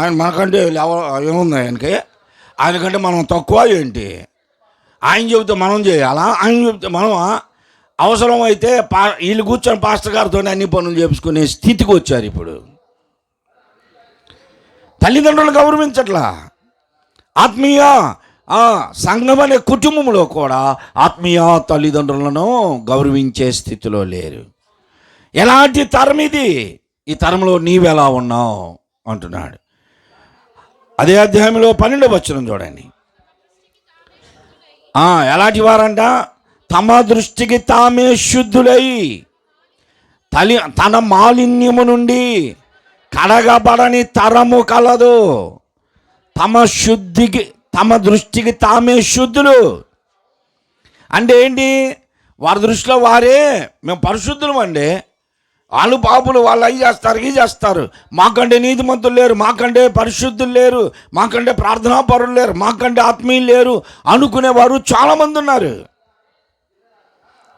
ఆయన మనకంటే ఏముంది ఆయనకంటే మనం తక్కువ ఏంటి? ఆయన చెబితే మనం చేయాలా? ఆయన చెబితే మనం అవసరం అయితే వీళ్ళు కూర్చొని పాస్టర్ గారితో అన్ని పనులు చేపించుకునే స్థితికి వచ్చారు. ఇప్పుడు తల్లిదండ్రులను గౌరవించట్లా. ఆత్మీయ సంఘం అనే కుటుంబంలో కూడా ఆత్మీయ తల్లిదండ్రులను గౌరవించే స్థితిలో లేరు. ఎలాంటి తరం ఇది? ఈ తరంలో నీవెలా ఉన్నావు అంటున్నాడు. అదే అధ్యాయంలో 12వ వచనం చూడండి. ఎలాంటి వారంట? తమ దృష్టికి తామే శుద్ధులై తన మాలిన్యము నుండి కడగబడని తరము కలదు. తమ దృష్టికి తామే శుద్ధులు అంటే ఏంటి? వారి దృష్టిలో వారే మేము పరిశుద్ధులు అండి, వాళ్ళు పాపులు, వాళ్ళు అవి చేస్తారు ఇవి చేస్తారు, మాకంటే నీతిమంతులు లేరు, మాకంటే పరిశుద్ధులు లేరు, మాకంటే ప్రార్థనాపరులు లేరు, మాకంటే ఆత్మీయులు లేరు అనుకునేవారు చాలామంది ఉన్నారు.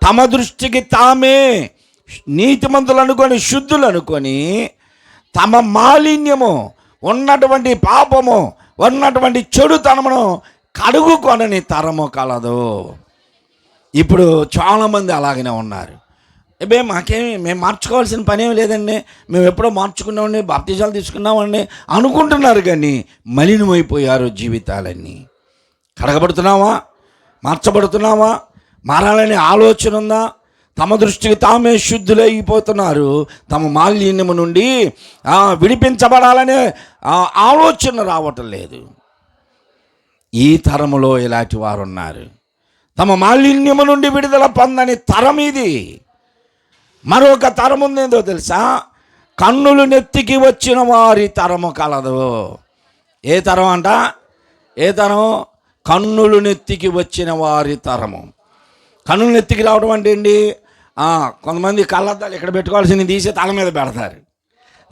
తమ దృష్టికి తామే నీతిమంతులు అనుకొని శుద్ధులు అనుకొని తమ మాలిన్యము ఉన్నటువంటి పాపము ఉన్నటువంటి చెడుతనమును కడుగుకొనని తరము కలదు. ఇప్పుడు చాలామంది అలాగనే ఉన్నారు. మేము మార్చుకోవాల్సిన పనేం లేదండి, మేము ఎప్పుడో మార్చుకున్నామండి, బాప్తిజాలు తీసుకున్నామండి అనుకుంటున్నారు, కానీ మలినమైపోయారు జీవితాలన్నీ. కడగబడుతున్నావా? మార్చబడుతున్నావా? మారాలనే ఆలోచన ఉందా? తమ దృష్టికి తామే శుద్ధులైపోతున్నారు. తమ మాలిన్యము నుండి విడిపించబడాలనే ఆలోచన రావటం లేదు. ఈ తరములో ఇలాంటి వారు ఉన్నారు. తమ మాలిన్యము నుండి విడుదల పొందని తరం ఇది. మరొక తరం ఉందేందో తెలుసా? కన్నులు నెత్తికి వచ్చిన వారి తరము కలదు. ఏ తరం అంట? ఏ తరం? కన్నులు నెత్తికి వచ్చిన వారి తరము. కన్నులు నెత్తికి రావడం అంటే ఏంటి? కొంతమంది కళ్ళద్దాలు ఇక్కడ పెట్టుకోవాల్సింది తీసి తల మీద పెడతారు,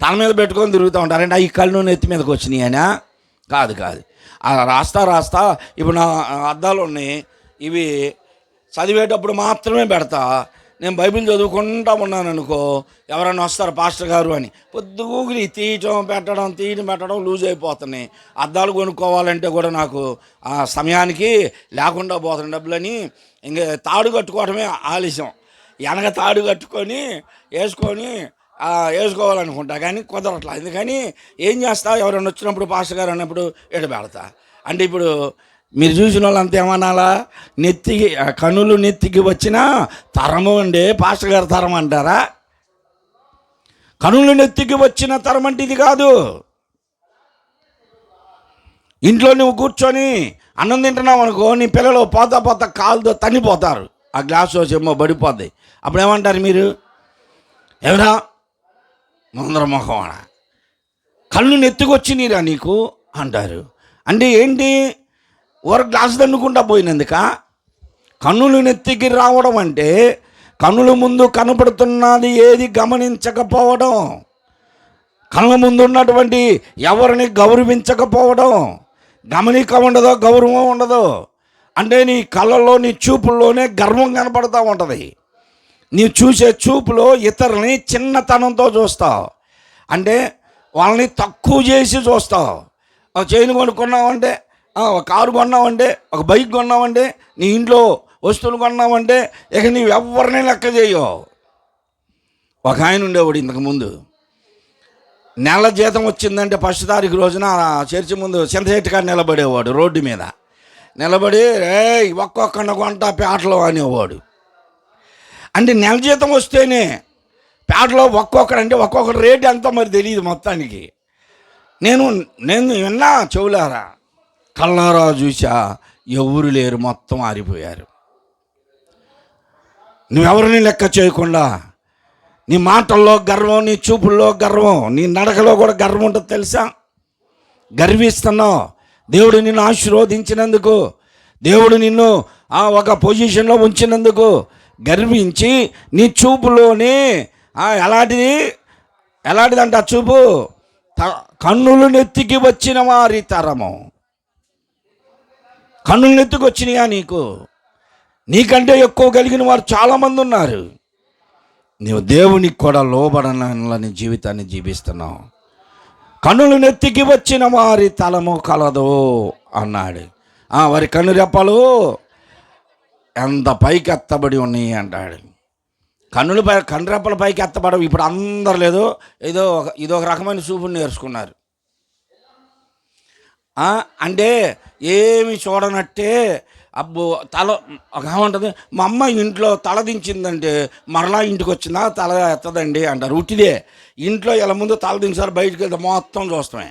తల మీద పెట్టుకొని తిరుగుతూ ఉంటారు. అంటే ఈ కళ్ళు నెత్తి మీదకి వచ్చినాయి అయినా కాదు. రాస్తా ఇప్పుడు నా అద్దాలు ఉన్నాయి, ఇవి చదివేటప్పుడు మాత్రమే పెడతా. నేను బైబిల్ చదువుకుంటా ఉన్నాను అనుకో, ఎవరైనా వస్తారు పాస్టర్ గారు అని, పొద్దుగూగులి తీయటం పెట్టడం లూజ్ అయిపోతున్నాయి. అద్దాలు కొనుక్కోవాలంటే కూడా నాకు ఆ సమయానికి లేకుండా పోతున్న డబ్బులని ఇంక తాడు కట్టుకోవడమే ఆలస్యం. వెనక తాడు కట్టుకొని వేసుకోవాలనుకుంటా, కానీ కుదరట్లా. ఎందుకని ఏం చేస్తా, ఎవరైనా వచ్చినప్పుడు పాస్టర్ గారు అన్నప్పుడు ఎటు పెడతా. అంటే ఇప్పుడు మీరు చూసిన వాళ్ళు అంత ఏమనాలా? నెత్తికి కన్నులు నెత్తికి వచ్చిన తరము అండి పాస్టర్ గారి తరం అంటారా? కన్నులు నెత్తికి వచ్చిన తరం అంటే ఇది కాదు. ఇంట్లో నువ్వు కూర్చొని అన్నం తింటున్నావు అనుకో, నీ పిల్లలు పోతా కాలుతో తన్నిపోతారు, ఆ గ్లాసు చెమ్మో పడిపోద్ది. అప్పుడు ఏమంటారు మీరు? ఎవరా ముందర మొహం కళ్ళు నెత్తికొచ్చినీరా నీకు అంటారు. అంటే ఏంటి? గ్లాసు తన్నుకుంటా పోయినందుక? కన్నులు నెత్తికి రావడం అంటే కన్నుల ముందు కనపడుతున్నది ఏది గమనించకపోవడం, కళ్ళ ముందు ఉన్నటువంటి ఎవరిని గౌరవించకపోవడం. గమనిక ఉండదో, గౌరవం ఉండదు. అంటే నీ కళ్ళలో, నీ చూపుల్లోనే గర్వం కనపడుతూ ఉంటుంది. నీ చూసే చూపులో ఇతరులని చిన్నతనంతో చూస్తావు. అంటే వాళ్ళని తక్కువ చేసి చూస్తావు. ఒక చైన్ కొనుక్కున్నావంటే, ఒక కారు కొన్నావంటే, ఒక బైక్ కొన్నావంటే, నీ ఇంట్లో వస్తువులు కొన్నావంటే ఇక నీవు ఎవరిని లెక్క చేయవు. ఒక ఆయన ఉండేవాడు ఇంతకుముందు, నెల జీతం వచ్చిందంటే ఫస్ట్ తారీఖు రోజున చర్చి ముందు చింతచెట్టుగా నిలబడేవాడు. రోడ్డు మీద నిలబడి ఒక్కొక్క కొంట పేటలో అనేవాడు. అంటే నెల జీతం వస్తేనే పేటలో ఒక్కొక్కటి రేటు ఎంతో మరి తెలియదు మొత్తానికి. నేను విన్నా, చెవులారా కళ్ళారా చూసా, ఎవరు లేరు, మొత్తం ఆరిపోయారు. నువ్వెవరిని లెక్క చేయకుండా నీ మాటల్లో గర్వం, నీ చూపుల్లో గర్వం, నీ నడకలో కూడా గర్వం ఉంటుంది తెలుసా. గర్విస్తున్నావు. దేవుడు నిన్ను ఆశీర్వదించినందుకు, దేవుడు నిన్ను ఒక పొజిషన్లో ఉంచినందుకు గర్వించి నీ చూపులోని ఎలాంటిదంట ఆ చూపు, కన్నులు నెత్తికి వచ్చిన వారి తరము. కన్నులు నెత్తికి వచ్చినాయా నీకు? నీకంటే ఎక్కువ కలిగిన వారు చాలామంది ఉన్నారు. నీవు దేవునికి కూడా లోబడని జీవితాన్ని జీవిస్తున్నావు. కన్నులు నెత్తికి వచ్చిన వారి తలము కలదు అన్నాడు. వారి కన్ను రెప్పలు ఎంత పైకి ఎత్తబడి ఉన్నాయి అంటాడు. కన్ను రెప్పల పైకి ఎత్తబడవు. ఇప్పుడు అందరు లేదు, ఇదొక రకమైన చూపుని నేర్చుకున్నారు. అంటే ఏమి చూడనట్టే, అబ్బో తల ఏమంటుంది, మా అమ్మ ఇంట్లో తల దించిందంటే మరలా ఇంటికి వచ్చిందా తల ఎత్తదండి అంటారు. ఉట్టిదే. ఇంట్లో ఇలా ముందు తల దించారు, బయటికి వెళ్తే మొత్తం చూస్తామే.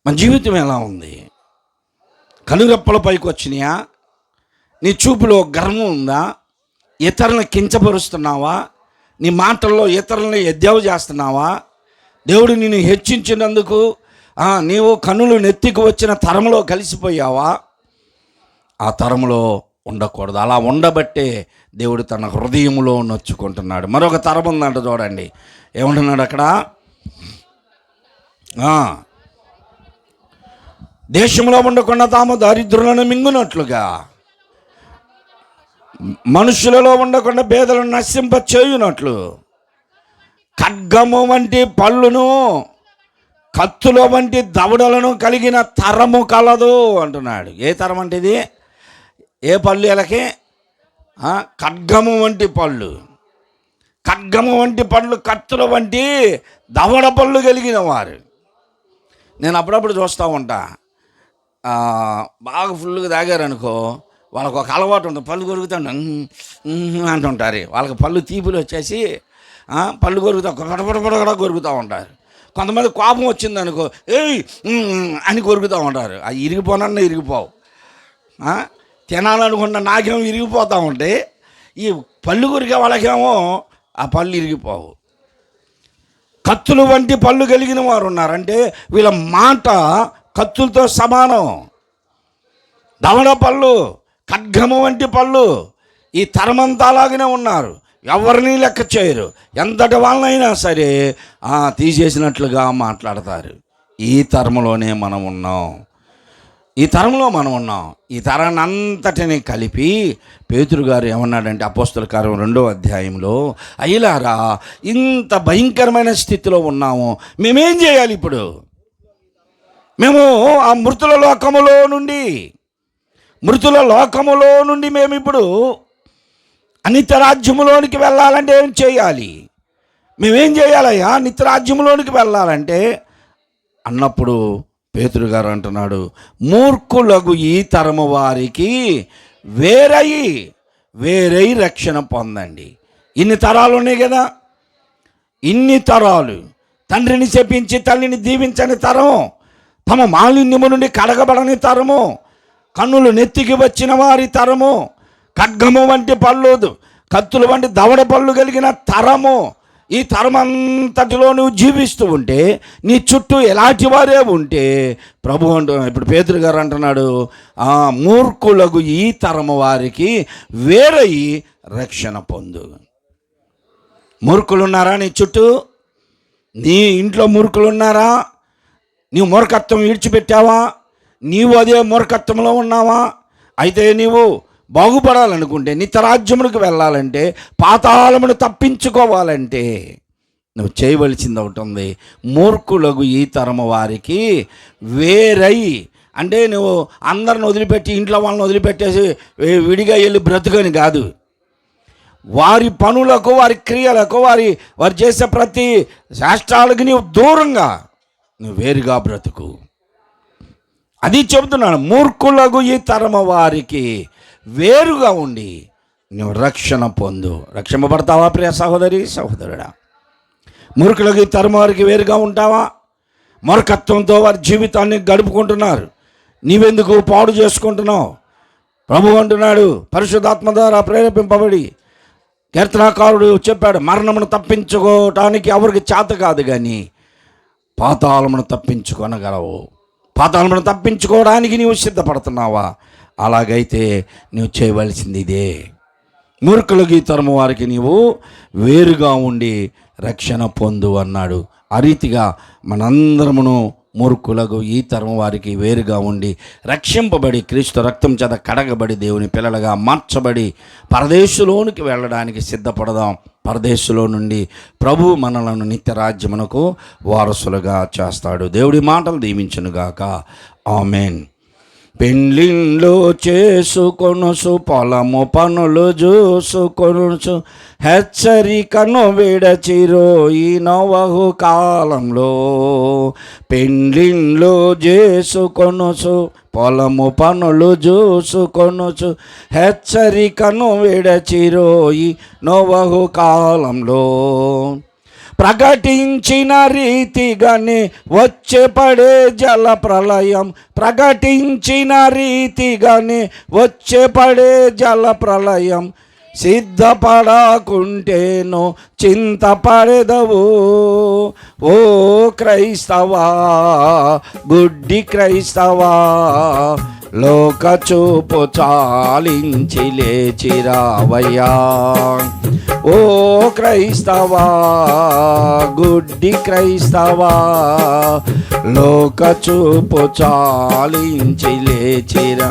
మన జీవితం ఎలా ఉంది? కనురెప్పల పైకి వచ్చినాయా? నీ చూపులో గర్వం ఉందా? ఇతరులను కించపరుస్తున్నావా? నీ మాటల్లో ఇతరులని ఎద్దేవ చేస్తున్నావా? దేవుడు నిన్ను హెచ్చించినందుకు నీవు కన్నులు నెత్తికి వచ్చిన తరంలో కలిసిపోయావా? ఆ తరంలో ఉండకూడదు. అలా ఉండబట్టే దేవుడు తన హృదయంలో నొచ్చుకుంటున్నాడు. మరొక తరం ఉందంట, చూడండి ఏమంటున్నాడు అక్కడ. దేశంలో ఉండకుండా తాము దారిద్రులను మింగునట్లుగా, మనుషులలో ఉండకుండా పేదలను నశింప చేయునట్లు, ఖడ్గము వంటి పళ్ళును కత్తుల వంటి దవడలను కలిగిన తరము కలదు అంటున్నాడు. ఏ తరం అంటే ఇది? ఏ పళ్ళు ఎలకి? ఖడ్గము వంటి పళ్ళు. ఖడ్గము వంటి పళ్ళు, కత్తుల వంటి దవడ పళ్ళు కలిగిన వారు. నేను అప్పుడప్పుడు చూస్తూ ఉంటా, బాగా ఫుల్గా తాగారనుకో, వాళ్ళకు ఒక అలవాటు ఉంటుంది, పళ్ళు కొరుకుతాడు అంటుంటారు. వాళ్ళకి పళ్ళు తీపులు వచ్చేసి పళ్ళు కొరుకుతా కొరుకుతూ ఉంటారు. కొంతమంది కోపం వచ్చిందనుకో, అని కొరుకుతూ ఉంటారు. అవి ఇరిగిపోనన్నా ఇరిగిపోవు. తినాలనుకున్న నాకేమో ఇరిగిపోతూ ఉంటే, ఈ పళ్ళు కొరికే వాళ్ళకేమో ఆ పళ్ళు ఇరిగిపోవు. కత్తులు వంటి పళ్ళు కలిగిన వారు ఉన్నారంటే వీళ్ళ మాట కత్తులతో సమానం. దవడ పళ్ళు, ఖడ్గము వంటి పళ్ళు, ఈ తరమంతా అలాగనే ఉన్నారు. ఎవరిని లెక్క చేయరు. ఎంతటి వాళ్ళైనా సరే తీసేసినట్లుగా మాట్లాడతారు. ఈ తరంలోనే మనం ఉన్నాం. ఈ తరంలో మనం ఉన్నాం. ఈ తరాన్ని అంతటిని కలిపి పేతురు గారు ఏమన్నాడంటే, అపోస్తల కార్యం 2వ అధ్యాయంలో, అయ్యలారా ఇంత భయంకరమైన స్థితిలో ఉన్నాము, మేమేం చేయాలి ఇప్పుడు? మేము ఆ మృతుల లోకములో నుండి మేము ఇప్పుడు నిత్యరాజ్యములోనికి వెళ్ళాలంటే ఏం చేయాలి? మేమేం చేయాలయ్యా నిత్యరాజ్యములోనికి వెళ్ళాలంటే అన్నప్పుడు పేతురు గారు అంటున్నాడు, మూర్ఖులగు ఈ తరము వారికి వేరై రక్షణ పొందండి. ఇన్ని తరాలు ఉన్నాయి కదా, ఇన్ని తరాలు, తండ్రిని చెప్పించి తల్లిని దీవించని తరం, తమ మాలిన్యము నుండి కడగబడని తరము, కన్నులు నెత్తికి వచ్చిన వారి తరము, ఖడ్గము వంటి పళ్ళు, కత్తులు వంటి దవడ పళ్ళు కలిగిన తరము. ఈ తరమంతటిలో నువ్వు జీవిస్తూ ఉంటే, నీ చుట్టూ ఎలాంటి వారే ఉంటే, ప్రభు ఇప్పుడు పేతురు గారు అంటున్నాడు, మూర్ఖులకు ఈ తరము వారికి వేరై రక్షణ పొందు. మూర్ఖులున్నారా నీ చుట్టూ? నీ ఇంట్లో మూర్ఖులున్నారా? నీవు మూర్ఖత్వం విడిచిపెట్టావా? నీవు అదే మూర్ఖత్వంలో ఉన్నావా? అయితే నీవు బాగుపడాలనుకుంటే, నిత్యరాజ్యములకు వెళ్ళాలంటే, పాతాళమును తప్పించుకోవాలంటే నువ్వు చేయవలసింది ఒకటి ఉంది. మూర్ఖులకు ఈ తరము వారికి వేరై, అంటే నువ్వు అందరిని వదిలిపెట్టి ఇంట్లో వాళ్ళని వదిలిపెట్టేసి విడిగా వెళ్ళి బ్రతుకని కాదు. వారి పనులకు, వారి క్రియలకు, వారి చేసే ప్రతి శాస్త్రాలకు నీవు దూరంగా నువ్వు వేరుగా బ్రతుకు. అది చెబుతున్నాను. మూర్ఖులకు ఈ తరము వారికి వేరుగా ఉండి నువ్వు రక్షణ పొందు. రక్షింపబడతావా ప్రియ సహోదరి సహోదరుడా? మూర్ఖులకు ఈ తరము వారికి వేరుగా ఉంటావా? మూర్ఖత్వంతో వారి జీవితాన్ని గడుపుకుంటున్నారు. నీవెందుకు పాడు చేసుకుంటున్నావు? ప్రభు అంటున్నాడు, పరిశుద్ధాత్మ ద్వారా ప్రేరేపింపబడి కీర్తనాకారుడు చెప్పాడు, మరణమును తప్పించుకోవటానికి ఎవరికి చేత కాదు, కానీ పాతాళమును తప్పించుకొనగలవు. పాతాళమును తప్పించుకోవడానికి నీవు సిద్ధపడుతున్నావా? అలాగైతే నువ్వు చేయవలసింది ఇదే. మూర్ఖులకు ఈ తరము వారికి నీవు వేరుగా ఉండి రక్షణ పొందు అన్నాడు. ఆ రీతిగా మనందరమును మూర్ఖులకు ఈ తరం వారికి వేరుగా ఉండి రక్షింపబడి క్రీస్తు రక్తం చేత కడగబడి దేవుని పిల్లలుగా మార్చబడి పరదేశంలోనికి వెళ్ళడానికి సిద్ధపడదాం. పరదేశంలో నుండి ప్రభు మనలను నిత్యరాజ్యమునకు వారసులుగా చేస్తాడు. దేవుడి మాటలు దీవించునుగాక. ఆమెన్. పెండ్లిండ్లు చేసుకొనుసు, పొలము పనులు చూసుకొనుసు, హెచ్చరికను విడచిరోయి నోవహు కాలంలో. పెండ్లిండ్లు చేసుకొనుసు, పొలము పనులు చూసుకొనుచు, హెచ్చరికను విడచిరోయి నోవహు కాలంలో. ప్రకటించిన రీతిగానే వచ్చే పడే జల ప్రళయం, ప్రకటించిన రీతిగానే వచ్చే పడే జల ప్రళయం. సిద్ధపడకుంటేనో చింతపడెదవు ఓ క్రైస్తవా, గుడ్డి క్రైస్తవా. లోక చూపు చాలించి లేచిరావయ్యా ఓ క్రైస్తవా, గుడ్డి క్రైస్తవా. లోక చూపు చాలించి లేచిరా.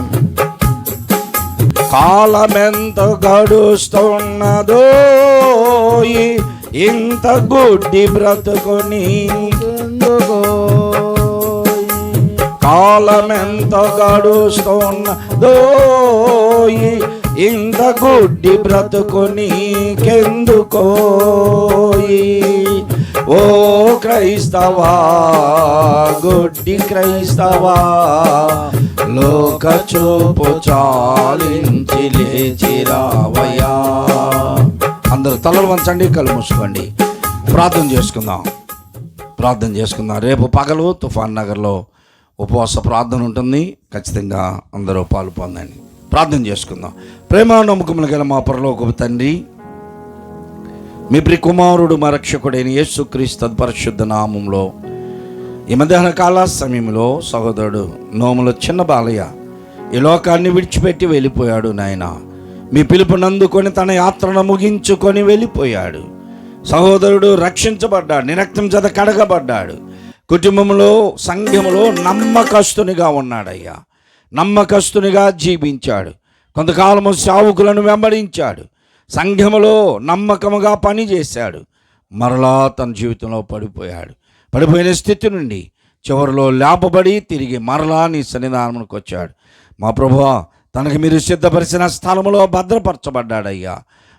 కాలమెంత గడుస్తున్నదో ఇంత గుడ్డి బ్రతుకుని, కాలమెంత గడుస్తున్నదో ఇంత గుడ్డి బ్రతుకుని కెందుకోయి ఓ క్రైస్తవా, గుడ్డి క్రైస్తవా. లోక చూపు చాలించి లేచిరావయ్యా. అందరూ తలలు వంచండి, కళ్ళు మూసుకోండి, ప్రార్థన చేసుకుందాం. ప్రార్థన చేసుకుందాం. రేపు పగలు తుఫాన్ నగర్లో ఉపవాస ప్రార్థన ఉంటుంది. ఖచ్చితంగా అందరూ పాలు పొందండి. ప్రార్థన చేసుకుందాం. ప్రేమ నమ్మకములు గల మా పరలోకపు తండ్రి, మీ ప్రియ కుమారుడు మా రక్షకుడైన యేసుక్రీస్తు పరిశుద్ధ నామంలో ఈ మధ్యాహ్న కాల సమయంలో సహోదరుడు నోముల చిన్న బాలయ్య ఈ లోకాన్ని విడిచిపెట్టి వెళ్ళిపోయాడు. నాయన, మీ పిలుపునందుకొని తన యాత్రను ముగించుకొని వెళ్ళిపోయాడు. సహోదరుడు రక్షించబడ్డాడు, నీ రక్తం చేత కడగబడ్డాడు. కుటుంబంలో, సంఘములో నమ్మకస్తునిగా ఉన్నాడయ్యా. నమ్మకస్తునిగా జీవించాడు. కొంతకాలము సేవకులను వెంబడించాడు. సంఘములో నమ్మకముగా పనిచేశాడు. మరలా తన జీవితంలో పడిపోయాడు. పడిపోయిన స్థితి నుండి చివరిలో లేపబడి తిరిగి మరలా నీ సన్నిధానంలోకి వచ్చాడు. మా ప్రభువా, తనకు మీరు సిద్ధపరిచిన స్థలములో భద్రపరచబడ్డాడయ్యా.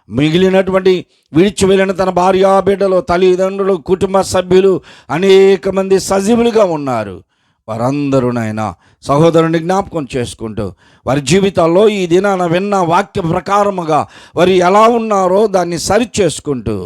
మిగిలినటువంటి విడిచి వెళ్ళిన తన భార్య, బిడ్డలు, తల్లిదండ్రులు, కుటుంబ సభ్యులు అనేక మంది సజీవులుగా ఉన్నారు. వారందరూ నాయన సహోదరుని జ్ఞాపకం చేసుకుంటూ వారి జీవితాల్లో ఈ దినాన విన్న వాక్య ప్రకారముగా వారు ఎలా ఉన్నారో దాన్ని సరిచేసుకుంటూ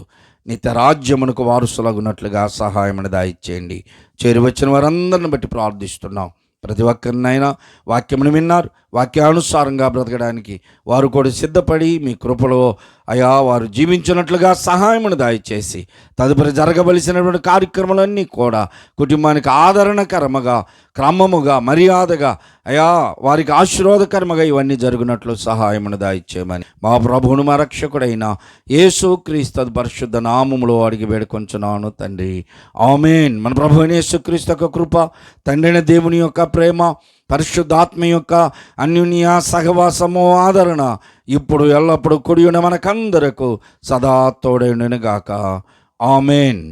నిత్య రాజ్యమునకు వారసులగునట్లుగా సహాయమని దయచేయండి. చేరువచ్చిన వారందరిని బట్టి ప్రార్థిస్తున్నాం. ప్రతి ఒక్కరినైనా వాక్యమును విన్నారు, వాక్యానుసారంగా బ్రతకడానికి వారు కూడా సిద్ధపడి మీ కృపలో అయా వారు జీవించినట్లుగా సహాయమును దయచేసి తదుపరి జరగవలసినటువంటి కార్యక్రమాలన్నీ కూడా కుటుంబానికి ఆదరణకరముగా, క్రమముగా, మర్యాదగా అయా వారికి ఆశీర్వాదకరముగా ఇవన్నీ జరుగునట్లు సహాయమును దయచేయమని మా ప్రభువును మా రక్షకుడైన యేసుక్రీస్తు పరిశుద్ధ నామములో అడిగి వేడుకొంచున్నాను తండ్రి. ఆమేన్. మన ప్రభువైన యేసుక్రీస్తు యొక్క కృప, తండ్రైన దేవుని యొక్క ప్రేమ, పరిశుద్ధాత్మ యొక్క అన్యోన్య సహవాసము, ఆదరణ ఇప్పుడు ఎల్లప్పుడూ కూడి ఉన్న మనకందరకు సదా తోడైనగాక. ఆమేన్.